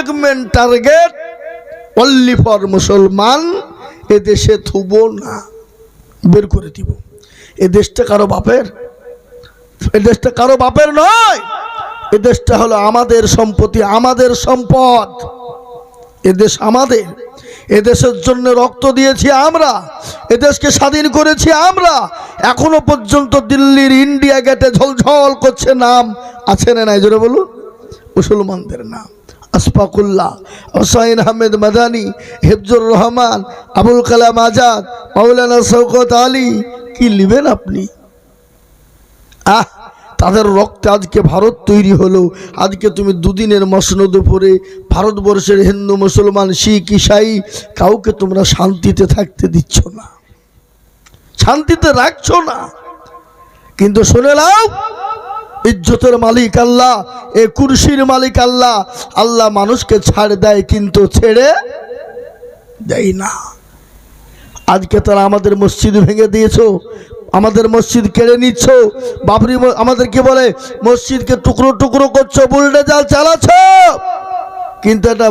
Segment target only for মুসলমান। এ দেশে থুব না, বের করে দিব। এ দেশটা কারো বাপের, এ দেশটা কারো বাপের নয়। এ দেশটা হলো আমাদের সম্পত্তি, আমাদের সম্পদ। এ দেশ আমাদের। এ দেশের জন্য রক্ত দিয়েছি আমরা, এ দেশকে স্বাধীন করেছি আমরা। এখনো পর্যন্ত দিল্লির ইন্ডিয়া গেটে ঝলঝল করছে নাম, আছে না নাই জোরে বলুন? মুসলমানদের নাম। আশফাকুল্লাহ, হুসাইন আহমেদ মাদানী, হিফজুর রহমান, আবুল কালাম আজাদ, মাওলানা শওকত আলী। কি লিবেন আপনি? তাদের রক্তে আজকে ভারত তৈরি হলো। আজকে তুমি দুদিনের মসনদে পড়ে ভারতবর্ষের হিন্দু মুসলমান শিখ ইসাই কাউকে তোমরা শান্তিতে থাকতে দিচ্ছ না, শান্তিতে রাখছো না। কিন্তু শুনে নাও, ইজ্জতের মালিক আল্লাহ, এ কুরসির মালিক আল্লাহ। আল্লাহ মানুষকে ছাড় দেয় কিন্তু ছেড়ে দেয় না। আজকে তারা আমাদের মসজিদ ভেঙে দিয়েছো, আমাদের মসজিদ কেড়ে নিচ্ছ। বাবরি আমাদেরকে বলে মসজিদকে টুকরো টুকরো করছো, বুলডোজার চালাচ্ছ। কিন্তু এটা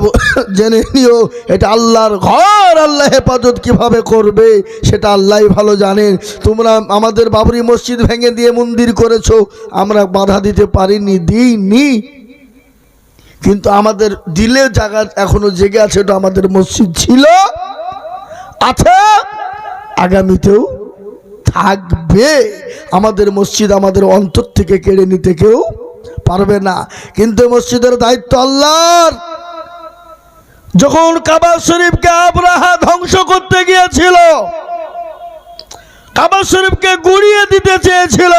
জেনে নিও, এটা আল্লাহর ঘর। আল্লাহ হেফাজত কিভাবে করবে সেটা আল্লাহই ভালো জানেন। তোমরা আমাদের বাবরি মসজিদ ভেঙে দিয়ে মন্দির করেছো, আমরা বাধা দিতে পারিনি, দিইনি। কিন্তু আমাদের দিলে জায়গা এখনো জেগে আছে, এটা আমাদের মসজিদ ছিল, আছে, আগামীতেও থাকবে। আমাদের মসজিদ আমাদের অন্তর থেকে কেড়ে নিতে কেউ পারবে না। কিন্তু মসজিদের দায়িত্ব আল্লাহর। যখন কাবা শরীফকে আবরাহা ধ্বংস করতে গিয়েছিল, কাবা শরীফকে গুড়িয়ে দিতে চেয়েছিল,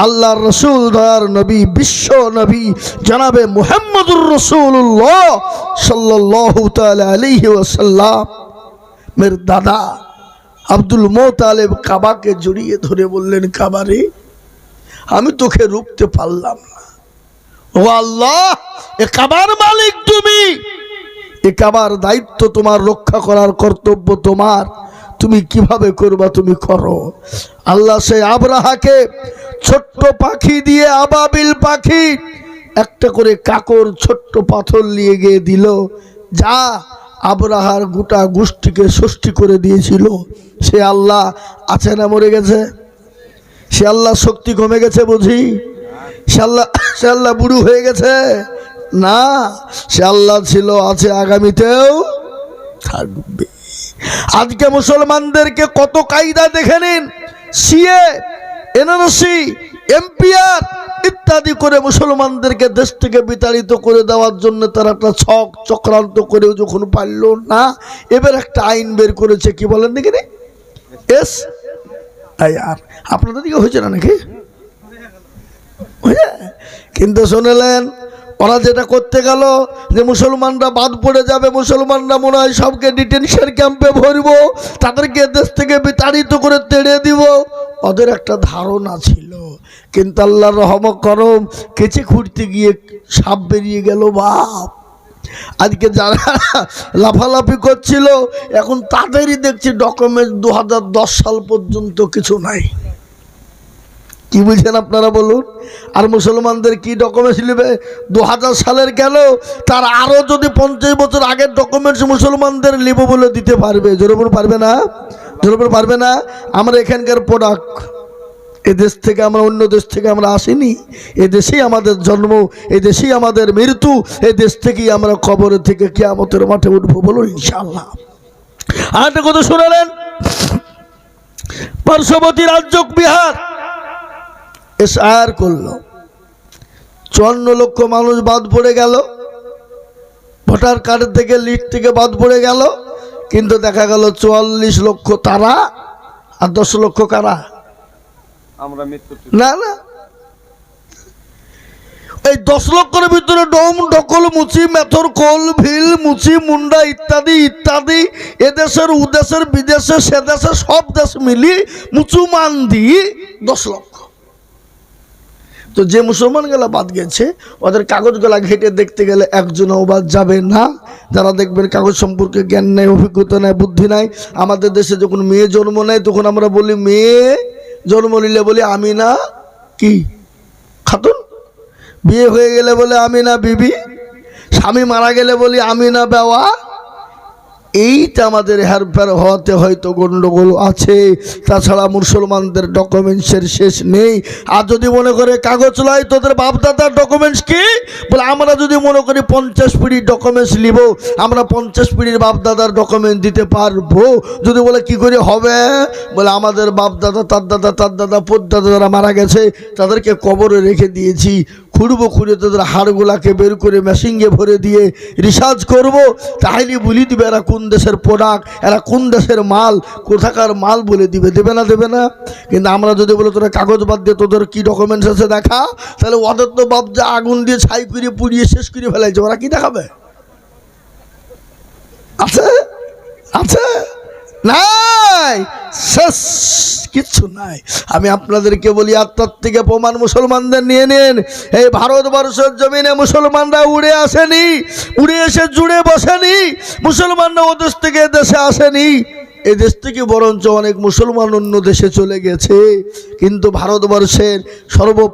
আল্লাহর রসুল দয়ার নবী বিশ্ব নবী জনাবে মুহাম্মদুর রাসূলুল্লাহ সাল্লাল্লাহু তাআলা আলাইহি ওয়াসাল্লাম মের দাদা আব্দুল মোতালেব কাবাকে জড়িয়ে ধরে বললেন, কাবারে আমি তোকে রুখতে পারলাম না। ও আল্লাহ, এ কাবার মালিক তুমি, এ কাবার দায়িত্ব তোমার, রক্ষা করার কর্তব্য তোমার। তুমি কিভাবে করবা তুমি করো। আল্লাহ সেই আবরাহাকে ছোট্ট পাখি দিয়ে, আবাবিল পাখি, একটা করে কাকর ছোট্ট পাথর নিয়ে গিয়ে দিল। যা আবরাহার গোটা গোষ্ঠীকে সৃষ্টি করে দিয়েছিল সে আল্লাহ আছে না মরে গেছে? সে আল্লাহ শক্তি কমে গেছে বুঝি? সে আল্লাহ বুড়ো হয়ে গেছে? না, সে আল্লাহ ছিল, আছে, আগামীতেও থাকবে। আজকে মুসলমানদেরকে কত কায়দা দেখে নিন, সিএ, এনআরসি, এমপিআর ইত্যাদি করে মুসলমানদেরকে দেশ থেকে বিতাড়িত করে দেওয়ার জন্য তারা একটা ছক চক্রান্ত করেও যখন পারল না, এবার একটা আইন বের করেছে। কি বলেন দেখি রে? SIR। আপনাদের দিকে হয়েছে না নাকি? কিন্তু শুনলেন, ওরা যেটা করতে গেল যে মুসলমানরা বাদ পড়ে যাবে, মুসলমানরা মনে হয় সবকে ডিটেনশন ক্যাম্পে ভরবো, তাদেরকে দেশ থেকে বিতাড়িত করে তেড়ে দিব, ওদের একটা ধারণা ছিল। কিন্তু আল্লাহর রহমত করম, কেচে খুঁড়তে গিয়ে সাপ বেরিয়ে গেল। বাপ, আজকে যারা লাফালাফি করছিল এখন তাদেরই দেখছি ডকুমেন্ট 2010 সাল পর্যন্ত কিছু নাই। কি বুঝছেন আপনারা বলুন? আর মুসলমানদের কি ডকুমেন্টস নেবে? 2000 সালের গেল, তার আরো যদি 50 বছর আগের ডকুমেন্টস মুসলমানদের নেব বলে দিতে পারবে? জোরে বলুন পারবে না? জোরে বলুন পারবে না? আমরা এখানকার প্রোডাক্ট, এ দেশ থেকে আমরা, অন্য দেশ থেকে আমরা আসিনি। এ দেশেই আমাদের জন্ম, এ দেশেই আমাদের মৃত্যু, এ দেশ থেকেই আমরা কবরে থেকে কিয়ামতের মাঠে উঠবো। বলুন ইনশাআল্লাহ। আর একটা কথা শুনলেন, পার্শ্ববর্তী রাজ্য বিহার SIR করলো, 54 লক্ষ মানুষ বাদ পড়ে গেল, ভোটার কার্ড থেকে, লিস্ট থেকে বাদ পড়ে গেল। কিন্তু দেখা গেল 44 লক্ষ তারা, আর 10 লক্ষ কারা? আমরা। না না, এই 10 লক্ষের ভিতরে ডোম, ঢকল, মুচি, মেথর, কোল, ভিল, মুচি, মুন্ডা ইত্যাদি ইত্যাদি, এদেশের, উদেশের, বিদেশে, সে দেশে, সব দেশ মিলি মুসলমান দিয়ে 10 লক্ষ। তো যে মুসলমান গুলা বাদ গেছে, ওদের কাগজগুলা ঘেটে দেখতে গেলে একজনও বাদ যাবে না। যারা দেখবেন কাগজ সম্পর্কে জ্ঞান নেই, অভিজ্ঞতা নেই, বুদ্ধি নাই। আমাদের দেশে যখন মেয়ে জন্ম নেয় তখন আমরা বলি, মেয়ে জন্ম নিলে বলি আমিনা কি খাতুন, বিয়ে হয়ে গেলে বলে আমিনা বিবি, স্বামী মারা গেলে বলি আমি না বেওয়া, এইটা আমাদের হেরফের হওয়াতে হয়তো গন্ডগোল আছে। তাছাড়া মুসলমানদের ডকুমেন্টসের শেষ নেই। আর যদি মনে করে কাগজ লাই তোদের বাপদাদার ডকুমেন্টস কি, বলে আমরা যদি মনে করি 50 পিঁড়ির ডকুমেন্টস নিব, আমরা 50 পিঁড়ির বাপদাদার ডকুমেন্ট দিতে পারবো। যদি বলে কি করে হবে, বলে আমাদের বাপদাদা তার দাদা তার দাদা পদ্দাদা যারা মারা গেছে তাদেরকে কবরে রেখে দিয়েছি, খুঁড়বো, খুঁড়ে তাদের হাড়গুলাকে বের করে মেশিনে ভরে দিয়ে রিসার্চ করব, তাহলে বলি দিবে এরা কোন দেশের প্রোডাক্ট, এরা কোন দেশের মাল, কোথাকার মাল বলে দিবে। দেবে না? দেবে না? কিন্তু আমরা যদি বলে তোরা কাগজ বাদ দিয়ে তোদের কি ডকুমেন্টস আছে দেখা, তাহলে ওদের তো বাপ যা আগুন দিয়ে ছাই করে পুড়িয়ে শেষ করে ফেলাইছে, ওরা কি দেখাবে? আছে? আছে? নাই, শেষ, কিচ্ছু নাই। আমি আপনাদেরকে বলি আত্মার থেকে প্রমাণ মুসলমানদের নিয়ে নেন। এই ভারতবর্ষের জমিনে মুসলমানরা উড়ে আসেনি, উড়ে এসে জুড়ে বসেনি, মুসলমানরা ও দেশ থেকে দেশে আসেনি, এই দেশ থেকে বরঞ্চ অনেক মুসলমান অন্য দেশে চলে গেছে। কিন্তু ভারতবর্ষের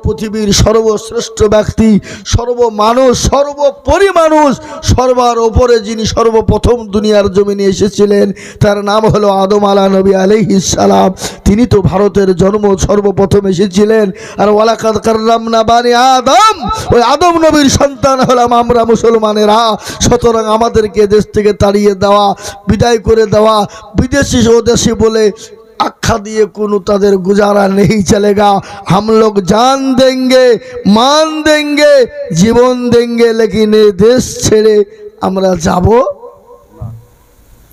পৃথিবীর সর্বশ্রেষ্ঠ ব্যক্তি, সর্বমানুষ, সর্বোপরি মানুষ, সর্বার ওপরে যিনি সর্বপ্রথম দুনিয়ার জমিনে এসেছিলেন তার নাম হলো আদম নবী আলাইহিস সালাম। তিনি তো ভারতের জন্ম সর্বপ্রথম এসেছিলেন। আর ওয়ালাকাদ কাররামনা বানি আদম, ওই আদম নবীর সন্তান হলাম আমরা মুসলমানেরা। সুতরাং আমাদেরকে দেশ থেকে তাড়িয়ে দেওয়া, বিদায় করে দেওয়া, বিদেশি স্বদেশী বলে আখ্যা দিয়ে কোনো তাদের গুজারা নেই চলেগা। हम लोग जान देंगे, मान देंगे, জীবন দেंगे, लेकिन এই দেশ ছেড়ে আমরা যাব?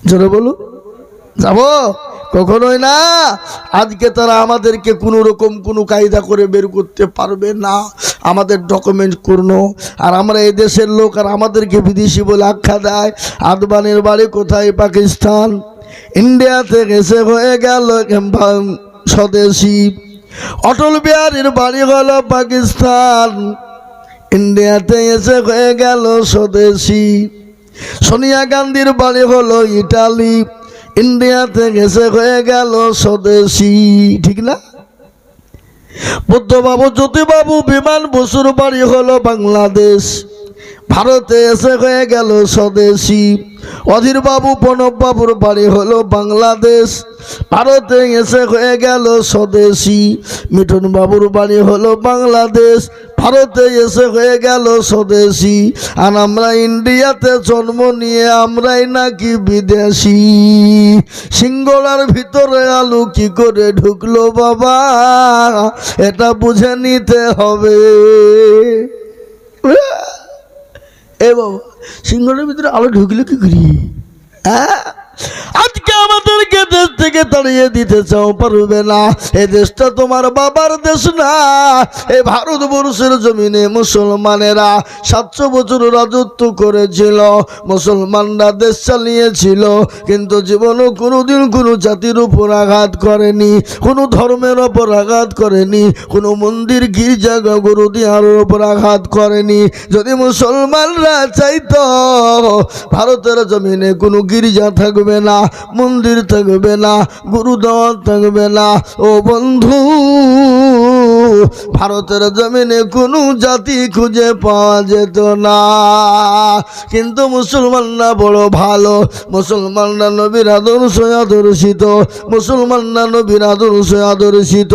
জোরে বলুন, যাব? কখনোই না। আজকে তারা আমাদেরকে কোনো রকম কোনো কায়দা করে বের করতে পারবে না। আমাদের ডকুমেন্ট পূর্ণ, আর আমরা এই দেশের লোক, আর আমাদেরকে বিদেশি বলে আখ্যা দেয়। আদবানির বাড়ি কোথায়? পাকিস্তান। ইন্ডিয়াতে এসে হয়ে গেল স্বদেশি। অটল বিহারীর বাড়ি হলো পাকিস্তান, ইন্ডিয়াতে এসে হয়ে গেল স্বদেশি। সোনিয়া গান্ধীর বাড়ি হলো ইটালি, ইন্ডিয়াতে এসে হয়ে গেল স্বদেশি। ঠিক না? বুদ্ধবাবু, জ্যোতিবাবু, বিমান বসুর বাড়ি হলো বাংলাদেশ, ভারতে এসে হয়ে গেল স্বদেশি। অধীর বাবু, প্রণব বাবুর বাড়ি হলো বাংলাদেশ, ভারতে এসে হয়ে গেল স্বদেশি। মিঠুন বাবুর বাড়ি হলো বাংলাদেশ, ভারতে এসে হয়ে গেল স্বদেশি। আর আমরা ইন্ডিয়াতে জন্ম নিয়ে আমরাই নাকি বিদেশি। সিঙ্গলার ভিতরে আলু কি করে ঢুকলো বাবা, এটা বুঝে নিতে হবে। এ বাবা, সিংহের ভিতরে আলো ঢুকলে কি করি? হ্যাঁ, আজকে আমাদেরকে দেশ থেকে তাড়িয়ে দিতে চাও, পারবে না। এই দেশটা তোমার বাবার দেশ না। এই ভারতবর্ষের জমিনে মুসলমানেরা 700 বছর রাজত্ব করেছিল, মুসলমানরা দেশ চালিয়েছিল, কিন্তু জীবনও কোনোদিন কোনো জাতির উপর আঘাত করেনি, কোনো ধর্মের ওপর আঘাত করেনি, কোনো মন্দির গির্জা গুরুদিয়ার উপর আঘাত করেনি। যদি মুসলমানরা চাইতো ভারতের জমিনে কোনো গির্জা থাকবে না, মন্দির থাকবে না, গুরুদ্বার থাকবে না, ও বন্ধু, ভারতের জমিনে কোনো জাতি খুঁজে পাওয়া যেত না। কিন্তু মুসলমানরা বড় ভালো, মুসলমানরা নবীর আদর্শে আদর্শিত, মুসলমানরা নবীর আদর্শে আদর্শিত।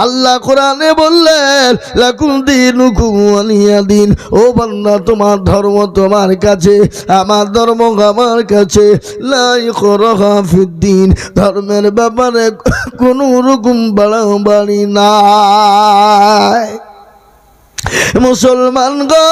আল্লাহ কোরআনে বললেন লাকুম দীনুকুম ওয়ালিয়া দিন। ও বান্দা, তোমার ধর্ম তোমার কাছে, আমার ধর্ম আমার কাছে। লা ইকরাহা ফিদ্দিন, ধর্মের ব্যাপারে কোনো রকম বাড়াবাড়ি নাই। মুসলমান গো,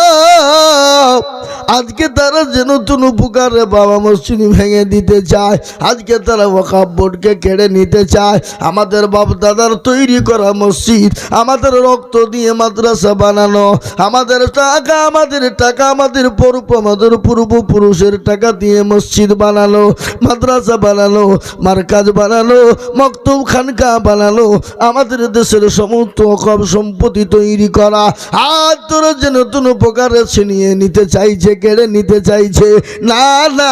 আজকে তারা যে নতুন উপকারে বাবা মসজিদ ভেঙে দিতে চায়, আজকে তারা ওয়াকফ বোর্ডকে কেড়ে নিতে চায়। আমাদের বাপ দাদার তৈরি করা মসজিদ, আমাদের রক্ত দিয়ে মাদ্রাসা বানানো, আমাদের টাকা, আমাদের পূর্বপুরুষের টাকা দিয়ে মসজিদ বানানো, মাদ্রাসা বানানো, মার্কাজ বানানো, মক্তব খানকা বানানো, আমাদের দেশের সমস্ত ওয়াকফ সম্পত্তি তৈরি করা, আজ তোরা যে নতুন উপকারে ছিনিয়ে নিতে চাইছে, কেড়ে নিতে চাইছে। না না,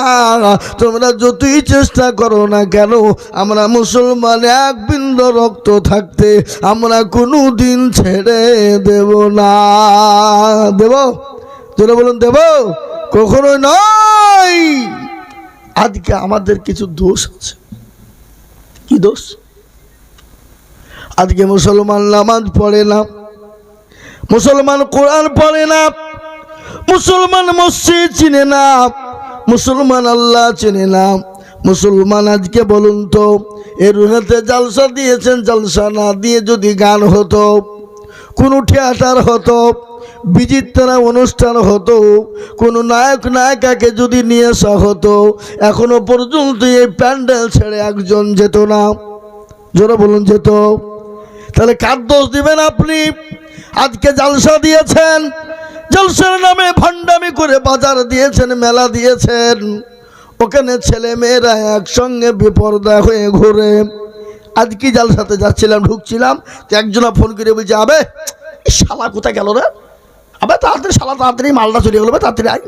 তোমরা যতই চেষ্টা করো না কেন, আমরা মুসলমান এক বিন্দু রক্ত থাকতে আমরা কোনো দিন ছেড়ে দেব না। দেব? তোরা বলুন দেব? কখনো নয়। আজকে আমাদের কিছু দোষ আছে। কি দোষ? আজকে মুসলমান নামাজ পড়ে না, মুসলমান কোরআন পড়ে না, মুসলমান মসজিদ চিনে না, মুসলমান আল্লাহ চিনে না। মুসলমান আজকে বলুন তো, এর রুহাতে জালসা দিয়েছেন, জালসা না দিয়ে যদি গান হতো, কোনো থিয়েটার হতো, বিচিত্রা অনুষ্ঠান হতো, কোনো নায়ক নায়িকাকে যদি নিয়ে আসা হতো, এখনো পর্যন্ত এই প্যান্ডেল ছেড়ে একজন যেত না। জোরে বলুন, যেত? তাহলে কার দোষ দিবেন আপনি? আজকে জালসা দিয়েছেন, জলসার নামে ভণ্ডামি করে বাজার দিয়েছেন, মেলা দিয়েছেন, ওখানে ছেলে মেয়েরা একসঙ্গে বেপরদা হয়ে ঘুরে। আজকে জালসাতে যাচ্ছিলাম, ঢুকছিলাম, একজনা ফোন করে বলছে, আবে শালা কোথায় গেল রে, আবে তাড়াতাড়ি শালা, তাড়াতাড়ি মালটা চলে গেল, তাড়াতাড়ি আয়।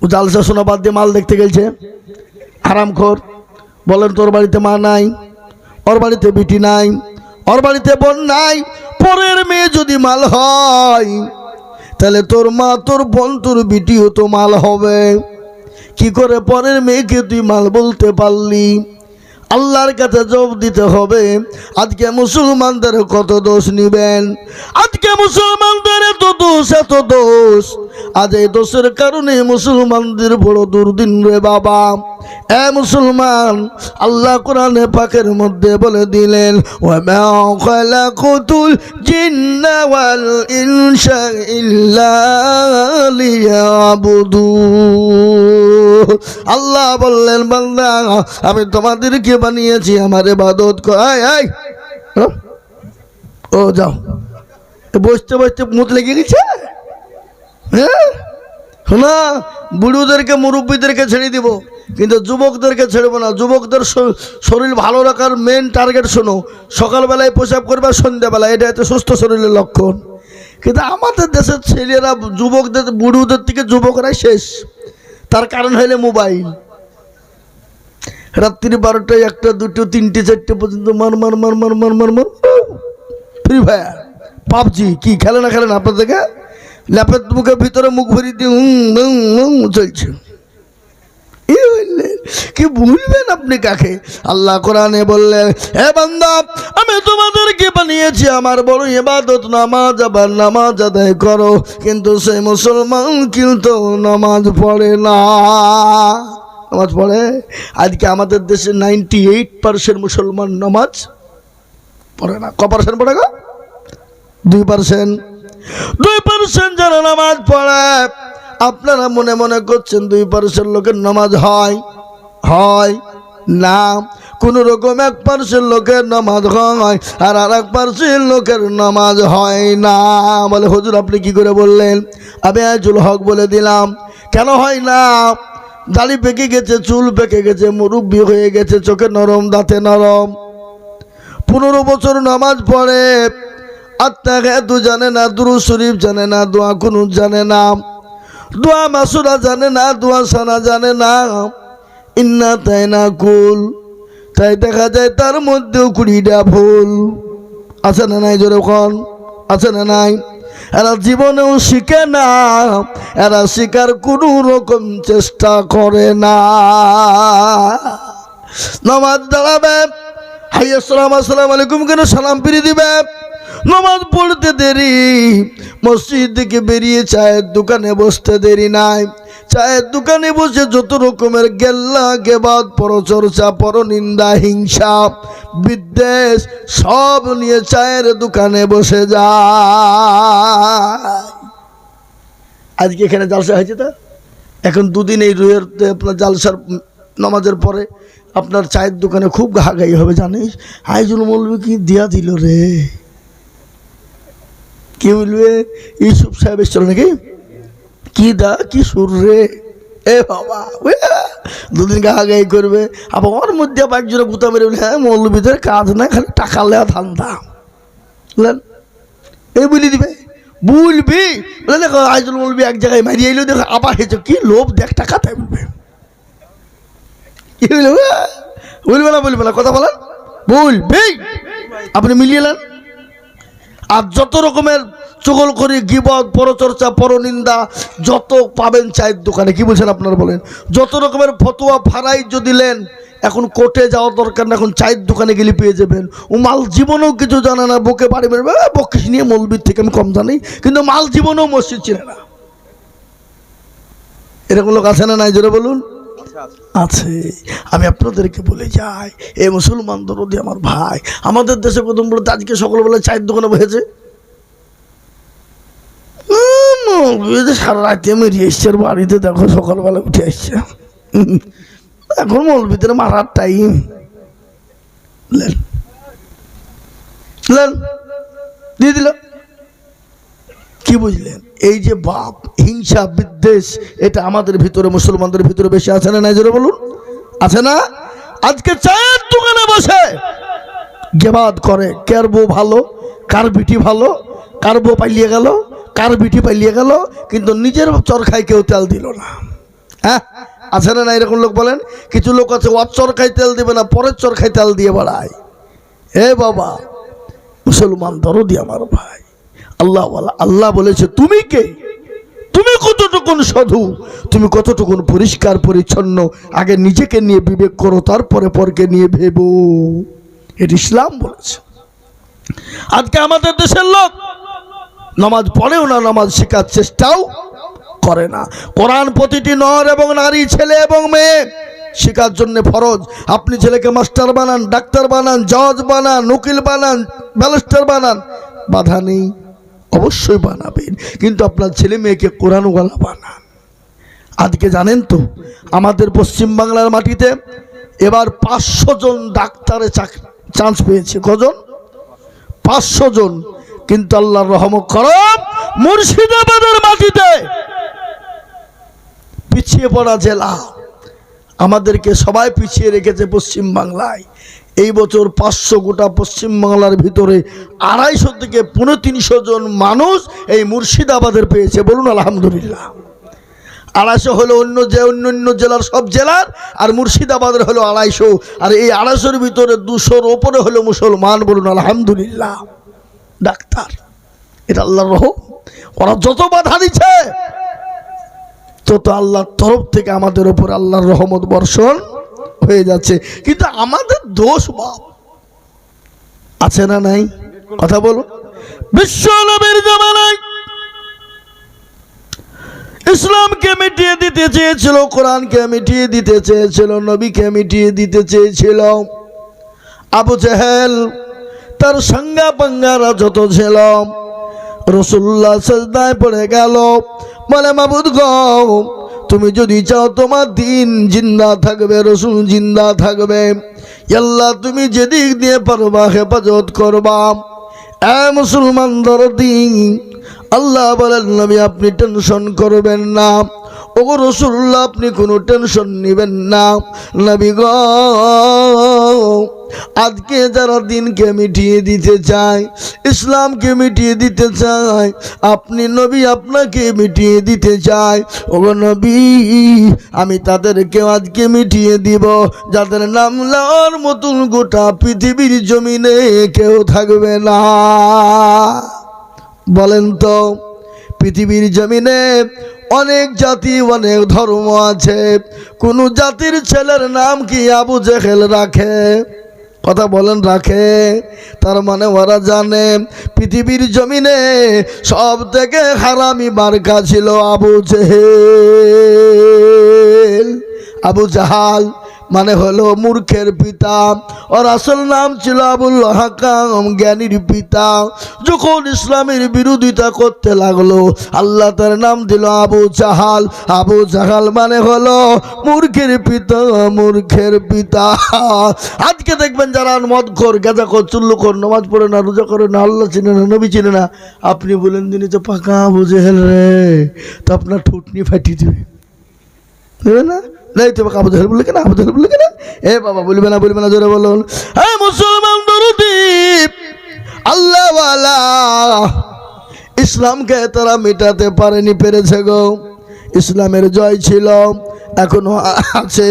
ও জালসা শোনা বাদ দিয়ে মাল দেখতে গেছে। আরামখোর। বলেন, তোর বাড়িতে মা নাই, ওর বাড়িতে বিটি নাই, ওর বাড়িতে বোন নাই, পরের মেয়ে যদি মাল হয়, তাহলে তোর মা, তোর বোন, তোর বিটিও তো মাল হবে। কি করে পরের মেয়েকে তুই মাল বলতে পারলি? আল্লাহর কাছে জবাব দিতে হবে। আজকে মুসলমানদের কত দোষ নিবেন? আজকে মুসলমানদের এত দোষ, এত দোষ। আজ এই দোষের কারণে মুসলমানদের বড় দুর্দিন রে বাবা। এ মুসলমান, আল্লাহ কোরআনে পাকের মধ্যে বলে দিলেন, ওয়া মা খালাকুতুল জিন্না ওয়াল ইনসা ইল্লা লিয়াবুদুন। আল্লাহ বললেন, বান্দা, আমি তোমাদেরকে বানিয়েছি আমার ইবাদত কর। ও যাও, বসতে বসতে মুখ লেগে গেছে। হ্যাঁ শোনা, বুড়োদেরকে মুরব্বীদেরকে ছেড়ে দিব, কিন্তু যুবকদেরকে ছেড়ব না। যুবকদের শরীর ভালো রাখার মেন টার্গেট শোনো, সকালবেলায় প্রসাব করবে, সন্ধ্যাবেলা, এটা এত সুস্থ শরীরের লক্ষণ। কিন্তু আমাদের দেশের ছেলেরা যুবকদের, বুড়োদের থেকে যুবকরাই শেষ। তার কারণ হইলে মোবাইল। রাত্রি 12টা, 1টা, 2টো, 3টে, 4টে পর্যন্ত মার মার মার মার মার মার মার। ফ্রি ফায়ার, পাবজি, কি খেলে না খেলে না আপনার থেকে? ল্যাপের মুখের ভিতরে মুখ ভরি দিয়ে চলছে। কি ভুলবেন আপনি কাকে? আল্লাহ কোরআনে বললেন, হে বান্দা, আমি তোমাদেরকে বানিয়েছি আমার বড় ইবাদত নামাজ, আবার নামাজ আদায় করো। কিন্তু সেই মুসলমান কিন্তু নামাজ পড়ে না। নামাজ পড়ে? আজকে আমাদের দেশে 98% মুসলমান নামাজ পড়ে না। ক% পড়ে গো? 2%। 2% যারা নামাজ পড়ে, আপনারা মনে মনে করছেন 2% লোকের নামাজ হয়? হয় না। কোন রকম 1% লোকের নামাজ হয়, আর 1% লোকের নামাজ হয় না। বলে, হুজুর আপনি কি করে বললেন? আমি আইজুল হক বলে দিলাম। কেন হয় না? দাড়ি পেকে গেছে, চুল পেকে গেছে, মুরব্বি হয়ে গেছে, চোখে নরম, দাঁতে নরম, 15 বছর নামাজ পড়ে, আত্মাগাতু জানে না, দুরূদ শরীফ জানে না, দোয়া কুনুত জানে না, দোয়া মাসুরা জানে না, দোয়া সানা জানে না, ইন্না তাই না কুল। তাই দেখা যায় তার মধ্যেও 20টা ভুল আছে না নাই? জোরে কোন আছে না নাই? এরা জীবনেও শিখে না, এরা শিকার কোনো রকম চেষ্টা করে না। নামাজ দাঁড়াবে, হাইয়া সালাম, আসসালামু আলাইকুম কেন সালাম ফিরিয়ে দিবে। নামাজ পড়তে দেরি, মসজিদ থেকে বেরিয়ে চায়ের দোকানে বসতে দেরি নাই। চায়ের দোকানে বসে যত রকমের গেল্লা গেবাদ, পরচর্চা, পরনিন্দা, হিংসা, বিদ্বেষ সব নিয়ে চায়ের দোকানে বসে যায়। আজকে এখানে জালসা হয়েছে, তো এখন 2 দিন এই রুহের আপনার জালসার নামাজের পরে আপনার চায়ের দোকানে খুব ঘাগাই হবে। জানিস আইজুল মৌলবী কি দিয়া দিল রে? কি বলবে? ইউসুফ সাহেব এসছিল নাকি? কি দা, কি সুর রে! এ বাবা, 2 দিন ঘাগাই করবে, আবার ওর মধ্যে আবার একজনে গুতা মেরে বলে, হ্যাঁ মৌলবীদের কাজ না, খালি টাকা লেয়া ধান্দা। বুঝলেন? এই বলি দিবে, বলবি বলে, দেখো আইজুল মৌলবী এক জায়গায় মারিয়ে এলো, দেখো আবার হেঁচে, কি লোভ দেখ টাকা, তাই বলবে। কি বলবে? বলবে না, বলবে না, কথা বলেন, বলবি। আপনি মিলিয়ে নেন। আর যত রকমের চুগলখড়ি, গীবত, পরচর্চা, পরনিন্দা যত পাবেন চায়ের দোকানে। কি বলছেন আপনারা বলেন? যত রকমের ফতোয়া ফারাইজ দিলেন, এখন কোর্টে যাওয়ার দরকার না, এখন চায়ের দোকানে গেলে পেয়ে যাবেন। ও মাল জীবনেও কিছু জানে না, বকে বাড়ি বেরবে, বকিস নিয়ে মৌলবীর থেকে আমি কম জানি, কিন্তু মাল জীবনেও মসজিদ চিনে না। এরকম লোক আছে না নাই? জোরে বলুন। আছে। আমি আপনাদেরকে বলে যাই, এই মুসলমান দরদি আমার ভাই, আমাদের দেশে প্রথম বলতে আজকে সকালবেলা চায়ের দোকানে বসেছে, সারা রাতে মেরিয়ে এসছে বাড়িতে, দেখো সকালবেলা উঠে আসছে। এখন মৌলবীদের মারার টাইম। দিয়ে দিল। কি বুঝলেন? এই যে বাপ, হিংসা, বিদ্বেষ, এটা আমাদের ভিতরে, মুসলমানদের ভিতরে বেশি আছে না নাই? জোরে বলুন, আছে না? আজকে চায়ের দোকানে বসে গেবাদ করে, কার বউ ভালো, কার বিটি ভালো, কার বউ পালিয়ে গেল, কার বিটি পালিয়ে গেল, কিন্তু নিজের চরখায় কেউ তেল দিল না। হ্যাঁ, আছে না না? এরকম লোক বলেন। কিছু লোক আছে ওর চরখায় তেল দিবে না, পরের চরখায় তেল দিয়ে বেড়ায়। এ বাবা, মুসলমান দরদি আমার ভাই, আল্লাহ আল্লাহ বলেছে তুমি কে, তুমি কতটুকুন সাধু, তুমি কতটুকুন পরিষ্কার পরিচ্ছন্ন, আগে নিজেকে নিয়ে বিবেক করো, তারপরে পরকে নিয়ে ভেবো। এটা ইসলাম বলেছে। আজকে আমাদের দেশের লোক নামাজ পড়েও না, নামাজ শেখার চেষ্টাও করে না। কোরআন প্রতিটি নর এবং নারী, ছেলে এবং মেয়ে শেখার জন্য ফরজ। আপনি ছেলেকে মাস্টার বানান, ডাক্তার বানান, জজ বানান, উকিল বানান, ব্যারিস্টার বানান, বাধা নেই, অবশ্যই বানাবেন, কিন্তু আপনার ছেলে মেয়েকে কোরআনওয়ালা বানান। আজকে জানেন তো আমাদের পশ্চিম বাংলার মাটিতে এবার 500 জন ডাক্তারে চান্স পেয়েছে। কজন? 500 জন। কিন্তু আল্লাহর রহমত করম, মুর্শিদাবাদের মাটিতে পিছিয়ে পড়া জেলা, আমাদেরকে সবাই পিছিয়ে রেখেছে পশ্চিম বাংলায়। এই বছর 500 গোটা পশ্চিম বাংলার ভিতরে 250 থেকে 350 জন মানুষ এই মুর্শিদাবাদের পেয়েছে। বলুন আলহামদুলিল্লাহ। 250 হলো অন্য জেলার সব জেলার, আর মুর্শিদাবাদের হলো 250, আর এই 250-এর ভিতরে 200-র ওপরে হলো মুসলমান। বলুন আলহামদুলিল্লাহ। ডাক্তার, এটা আল্লাহর রহম। ওরা যত বাধা দিচ্ছে তত আল্লাহর তরফ থেকে আমাদের উপর আল্লাহর রহমত বর্ষণ হয়ে যাচ্ছে। কিন্তু আমাদের দোষ বাপ আছে না নাই? কথা বলুন। বিশ্ব নবীর জামানায় ইসলামকে মিটিয়ে দিতে চেয়েছিল, কোরআনকে মিটিয়ে দিতে চেয়েছিল, নবীকে মিটিয়ে দিতে চেয়েছিল। আবু জেহেল, তার সঙ্গা পাঙ্গারা যত ছিল, রাসূলুল্লাহ সিজদায় পড়ে গেল, বলে মাবুদ গো, তুমি যদি চাও তোমার দিন জিন্দা থাকবে, রাসূল জিন্দা থাকবে, আল্লাহ তুমি যেদিক দিয়ে পারবা হেফাজত করবা। এ মুসলমান দরদি, আল্লাহ বলেন নবী আপনি টেনশন করবেন না, ওগো রাসূলুল্লাহ আপনি কোনো টেনশন নেবেন না। নবী গো, আজকে যারা দিনকে মিটিয়ে দিতে চায়, ইসলামকে মিটিয়ে দিতে চায়, আপনি নবী আপনাকে মিটিয়ে দিতে চায়। ওগো নবী, আমি তাদেরকে আজকে মিটিয়ে দিব যাদের নাম লওয়ার মতন গোটা পৃথিবীর জমিনে কেউ থাকবে না। বলেন তো, পৃথিবীর জমিনে অনেক জাতি, অনেক ধর্ম আছে, কোন জাতির ছেলের নাম কি আবু জেহেল রাখে? কথা বলেন, রাখে? তার মানে ওরা জানে পৃথিবীর জমিনে সব থেকে হারামি মার্কা ছিল আবু জেহেল। আবু জাহাল মানে হলো মূর্খের পিতা, ওর আসল নাম ছিল আবুল হাকাম, জ্ঞানীর পিতা। যখন ইসলামের বিরোধিতা করতে লাগলো, আল্লাহ তার নাম দিল আবু জাহাল। আবু জাহাল মানে হলো মূর্খের পিতা, মূর্খের পিতা। আজকে দেখবেন যারা মদখোর, গাঁজাখোর, চুল্লুখোর, নামাজ পড়ে না, রোজা করে না, আল্লাহ চিনে না, নবী চিনে না, আপনি বলেন দিনই তো পাকা আবু জেহেল রে, তো আপনার ঠুটনি ফাটিয়ে দিবে, দেবে না? নাই তো আবু জেহেল বললে কেন, আবু জেহেল বললে কেন? এ বাবা, বলবে না, বলবে না, জোরে বলুন। হ্যাঁ মুসলমান দরদি, আল্লাহওয়ালা ইসলামকে তারা মেটাতে পারেনি, পেরেছে গো। ইসলামের জয় ছিল, এখনো আছে,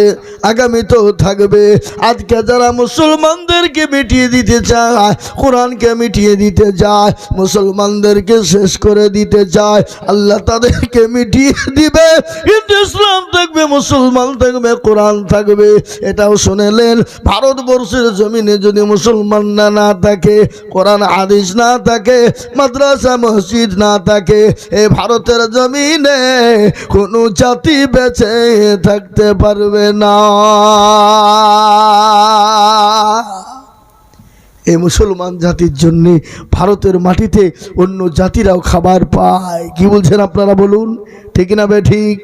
আগামীতেও থাকবে। আজকে যারা মুসলমানদেরকে মিটিয়ে দিতে চায়, কোরআনকে মিটিয়ে দিতে চায়, মুসলমানদেরকে শেষ করে দিতে চায়, আল্লাহ তাদেরকে মিটিয়ে দিবে। কিন্তু ইসলাম থাকবে, মুসলমান থাকবে, কোরআন থাকবে। এটাও শুনেলেন, ভারতবর্ষের জমিনে যদি মুসলমান না থাকে, কোরআন হাদিস না থাকে, মাদ্রাসা মসজিদ না থাকে, এই ভারতের জমিনে কোনো জাতি বেঁচে থাকতে পারবে না। এই মুসলমান জাতির জন্য ভারতের মাটিতে অন্য জাতিরাও খাবার পায়। কি বলছেন আপনারা বলুন, ঠিক না বে ঠিক?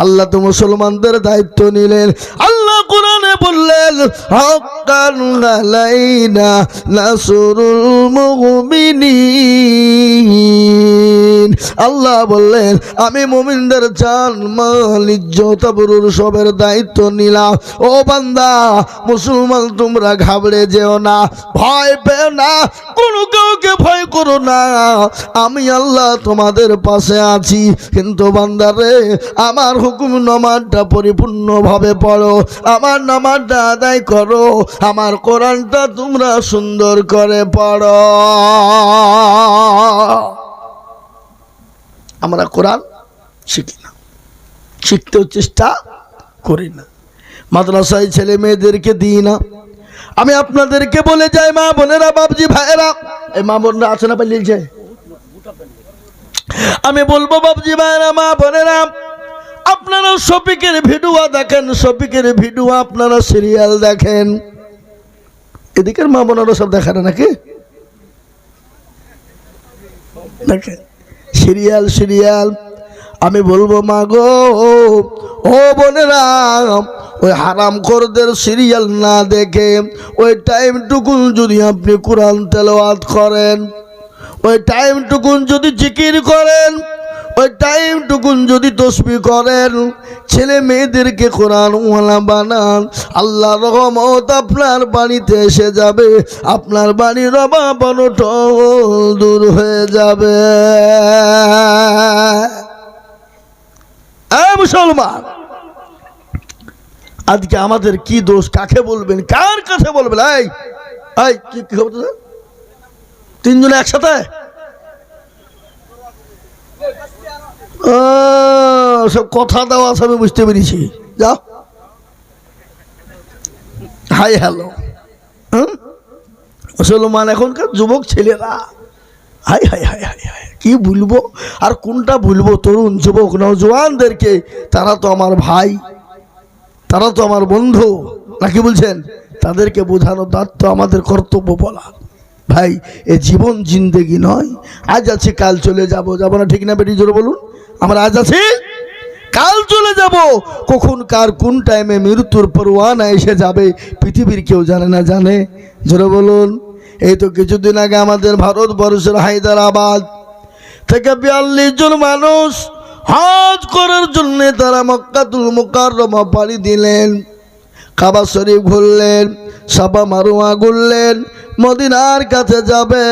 আল্লাহ তো মুসলমানদের দায়িত্ব নিলেন। আল্লাহ কোরআনে বললেন, হাক্কান আলাইনা নাসরুল মুমিনিন। আল্লাহ বললেন, আমি মুমিনদের জান মাল ইজ্জত আবরুর সবের দায়িত্ব নিলাম। ও বান্দা মুসলমান, তোমরা ঘাবড়ে যেও না, ভয় পেও না, কোনো কাউকে ভয় করো না, আমি আল্লাহ তোমাদের পাশে আছি। কিন্তু বান্দারে, আমার হুকুম নামাজটা পরিপূর্ণভাবে পড়ো, আমার নামাজটা আদায় করো, আমার কোরআনটা তোমরা সুন্দর করে পড়ো। আমরা কোরআন শিখি না, শিখতেও চেষ্টা করি না, মাদ্রাসায় ছেলে মেয়েদেরকে দিই না। আমি আপনাদেরকে বলে যাই, মা বোনেরা, বাবজি ভাইয়েরা, এই মা বোনরা আছে না পালিয়েছে, আমি বলবো বাবজি ভাইয়েরা, মা বোনেরা, আপনারা শফিকের ভিডিও দেখেন, শফিকের ভিডিও আপনারা সিরিয়াল দেখেন। এদিকের মা বোনেরা সব দেখেন নাকি? দেখেন সিরিয়াল সিরিয়াল। আমি বলবো মা গো, ও বোনেরা, ওই হারামখোরদের সিরিয়াল না দেখে ওই টাইমটুকুন যদি আপনি কোরআন তেলাওয়াত করেন, ওই টাইমটুকুন যদি জিকির করেন, ওই টাইমটুকুন যদি তসবিহ করেন, ছেলে মেয়েদেরকে কোরআনওয়ালা বানান, আল্লাহর রহমত আপনার বাড়িতে এসে যাবে, আপনার বাড়ির অভাব অনটন দূর হয়ে যাবে। মুসলমান, আজকে আমাদের কি দোষ? কাকে বলবেন, কার কাছে বলবেন? এই কি খবর? তিনজনে একসাথে সব কথা দেওয়া আছে, আমি বুঝতে পেরেছি। যাও, হাই হ্যালো। মুসলমান এখনকার যুবক ছেলেরা, high high high high high, কি বলবো আর কোনটা বলবো? তরুণ যুবক নওজওয়ানদেরকে, তারা তো আমার ভাই, তারা তো আমার বন্ধু, নাকি বলছেন? তাদেরকে বোঝানো দায়িত্ব আমাদের কর্তব্য। বলা, ভাই এ জীবন জিন্দেগি নয়, আজ আছে কাল চলে যাব, যাবো না, ঠিক না বেটি? জোরে বলুন। আমরা আজ আছি, কাল চলে যাব। কখন কার কোন টাইমে মৃত্যুর পরোয়ানা এসে যাবে পৃথিবীর কেউ জানে না। জানে? জোরে বলুন। এই তো কিছুদিন আগে আমাদের ভারতবর্ষের হায়দ্রাবাদ থেকে 42 জন মানুষ হজ করার জন্য তারা মক্কাতুল মুকাররমা পাড়ি দিলেন, কাবা শরীফ ঘুরলেন, সাফা মারওয়া ঘুরলেন, মদিনার কাছে যাবে।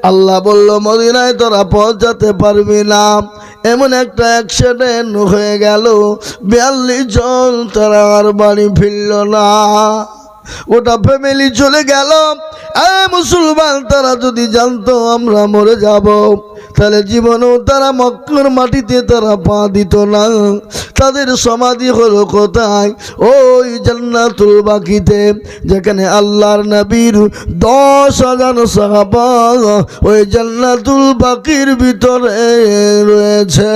আল্লাহ বলল, মদিনায় তোরা পৌঁছাতে পারবি না। এমন একটা অ্যাক্সিডেন্ট হয়ে গেল, 42 জন তারা আর বাড়ি ফিরল না, ওটা ফ্যামিলি চলে গেল। মুসলমান, তারা যদি জানতো আমরা মরে যাব, তাহলে জীবনেও তারা মক্কার মাটিতে তারা পা দিত না। তাদের সমাধি হলো কোথায়? ওই জান্নাতুল বাকিতে, যেখানে আল্লাহর নবীর 10,000 সাহাবা ওই জান্নাতুল বাকির ভিতরে রয়েছে।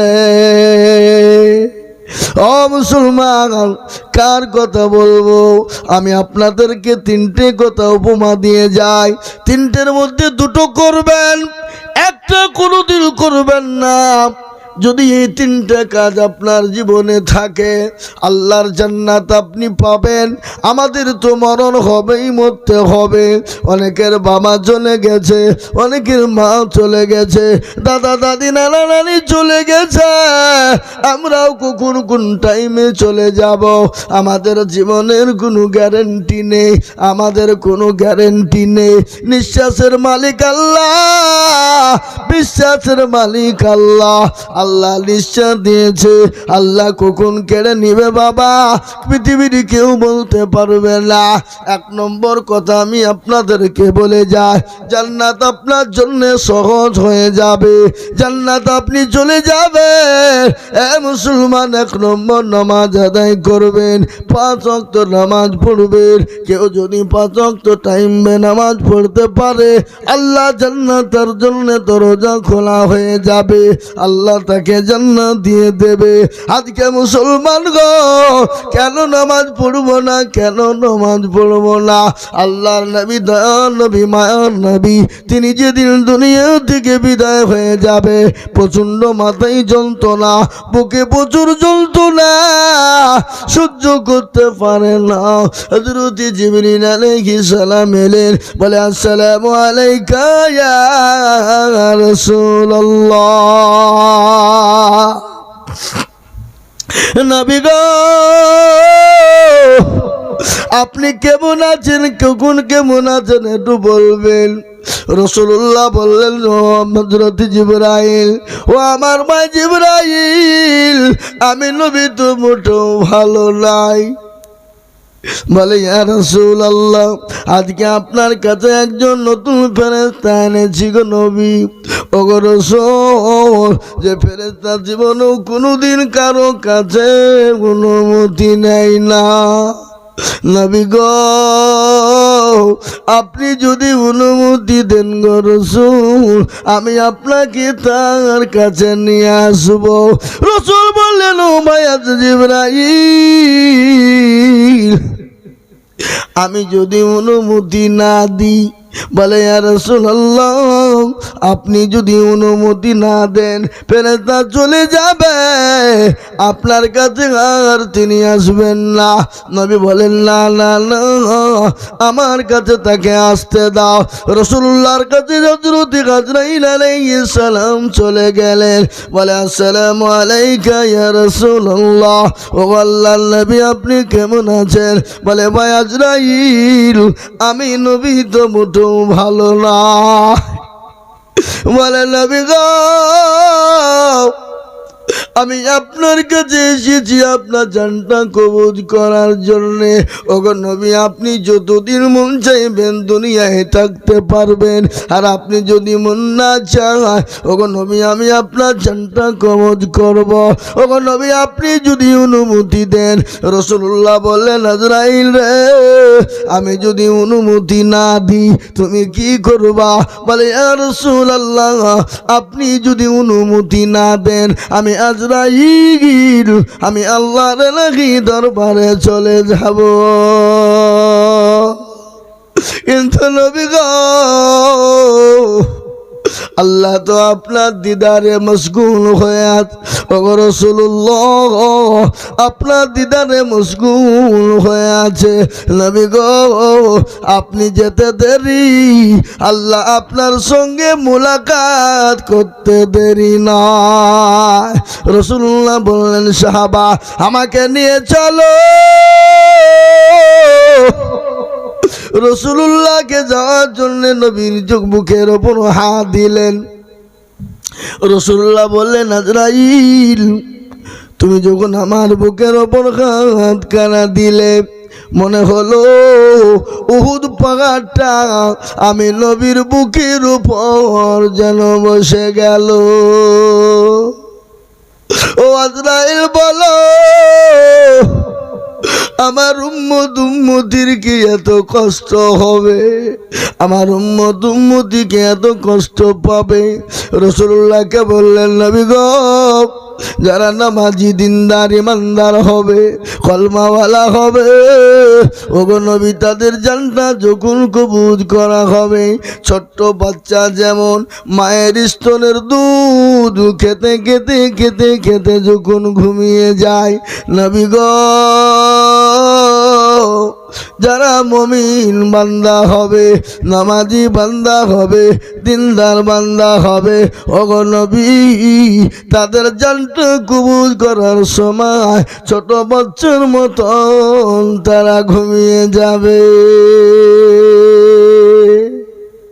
ও মুসলমান, কার কথা বলবো? আমি আপনাদেরকে 3টে কথা উপমা দিয়ে যাই। 3টের মধ্যে 2টো করবেন, একটা কোনোদিন করবেন না। যদি এই 3টে কাজ আপনার জীবনে থাকে, আল্লাহর জান্নাত আপনি পাবেন। আমাদের তো মরণ হবেই, মরতে হবে। অনেকের বাবা চলে গেছে, অনেকের মা চলে গেছে, দাদা দাদি নানা নানি চলে গেছে। আমরাও কখন কোন টাইমে চলে যাব, আমাদের জীবনের কোনো গ্যারেন্টি নেই, আমাদের কোনো গ্যারেন্টি নেই। নিঃশ্বাসের মালিক আল্লাহ, বিশ্বাসের মালিক আল্লাহ। আল্লাহ নিশ্চয় দিয়েছে, আল্লাহ কখন কেড়ে নিবে বাবা পৃথিবীর কেউ বলতে পারবে না। এক নম্বর কথা আমি আপনাদেরকে বলে যাই, জান্নাত আপনার জন্য সহজ হয়ে যাবে, জান্নাত আপনি চলে যাবেন। এ মুসলমান, এক নম্বর নামাজ আদায় করবেন, 5 ওয়াক্ত নামাজ পড়বেন। কেউ যদি 5 ওয়াক্ত টাইমে নামাজ পড়তে পারে, আল্লাহ জান্নাতের জন্য দরজা খোলা হয়ে যাবে, আল্লাহ তাকে জান্নাত দিয়ে দেবে। আজকে মুসলমান গো, কেন নামাজ পড়বো না, কেন নামাজ পড়বো না? আল্লাহর নবী, দয়ার নবী, মায়ার নবী, তিনি যেদিন দুনিয়া থেকে বিদায় হয়ে যাবে, প্রচন্ড মাথায় যন্ত্রণা, বুকে প্রচুর যন্ত্রণা, সহ্য করতে পারে না। হযরত জিবরিল আলাইহিস সালাম এলেন, বলে আসসালামু আলাইকা ইয়া রাসূলুল্লাহ। নবী গো, আপনি কেমন আছেন, কখন কেমন আছেন একটু বলবেন। রাসূলুল্লাহ বললেন, ও হযরত জিবরাইল, ও আমার ভাই জিবরাইল, আমি নবী তো মোটেও ভালো নাই। বলে, ইয়া রাসূলুল্লাহ, আজকে আপনার কাছে একজন নতুন ফেরেশতা এনেছি গো নবী। ও গো রাসূল, যে ফেরেশতা জীবনেও কোনোদিন কারো কাছে অনুমতি নেয় না। নবী গো, আপনি যদি অনুমতি দেন গো রাসূল, আমি আপনাকে তার কাছে নিয়ে আসবো। রাসূল বললেন, ও ভাইয়া জিবরাইল, আমি যদি অনুমতি না দিই, বলে ইয়া রাসূলুল্লাহ, আপনি যদি অনুমতি না দেন, ফেরেশতা চলে যাবে, আপনার কাছে আর তিনি আসবেন না। নবী বলেন, না না না, আমার কাছে তাকে আসতে দাও। রাসূলুল্লাহর কাছে হযরত আজরাইল আলাইহিস সালাম চলে গেলেন, বলে আসসালামু আলাইকা ইয়া রাসূলুল্লাহ। ও আল্লাহর নবী, আপনি কেমন আছেন? বলে, ভাই আজরাইল, আমি নবী তো মোটেও ভালো না। বলে, নবী গো, আমি আপনার কাছে এসেছি আপনার জানটা কবজ করার জন্যে। ওগো নবী, আপনি যতদিন মন চাইবেন দুনিয়ায় থাকতে পারবেন, আর আপনি যদি মন না চান, ওগো নবী, আমি আপনার জানটা কবজ করব। ওগো নবী, আপনি যদি অনুমতি দেন। রাসূলুল্লাহ বললেন, আজরাইল রে, আমি যদি অনুমতি না দিই তুমি কি করবা? বলে, ইয়া রাসূলুল্লাহ, আপনি যদি অনুমতি না দেন, আমি আজরাইল, আমি আল্লাহর লাগি দরবারে চলে যাব। কিন্তু নবী গো, আল্লাহ তো আপনার দিদারে মশগুল হয়ে আছে। ওগো রাসূলুল্লাহ, আপনার দিদারে মশগুল হয়ে আছে। নবী গো, আপনি যেতে দেরি, আল্লাহ আপনার সঙ্গে মুলাকাত করতে দেরি না। রাসূলুল্লাহ বললেন, সাহাবা, আমাকে নিয়ে চলো। রাসূলুল্লাহকে যাওয়ার জন্য নবীর বুকের ওপর হাত দিলেন। রাসূলুল্লাহ বললেন, আজরাইল, তুমি যখন আমার বুকের ওপর হাত কানা দিলে, মনে হলো উহুদ পাহাড়টা আমি নবীর বুকের উপর যেন বসে গেল। ও আজরাইল, বলো, আমার উম্মতির কি এত কষ্ট হবে? আমার উম্মতি কি এত কষ্ট পাবে? রাসূলুল্লাহকে বললেন, নবী গো, যারা নামাজি দিনদার ইমানদার হবে, কলমাওয়ালা হবে, ওগো নবী, তাদের জানটা যখন কবুল করা হবে, ছোট্ট বাচ্চা যেমন মায়ের স্তনের দুধ খেতে খেতে খেতে খেতে যখন ঘুমিয়ে যায়, নবী গো, যারা মুমিন বান্দা হবে, নামাজি বান্দা হবে, দিনদার বান্দা হবে, ওগো নবী, তাদের জানটা কবুল করার সময় ছোট বাচ্চার মতন তারা ঘুমিয়ে যাবে।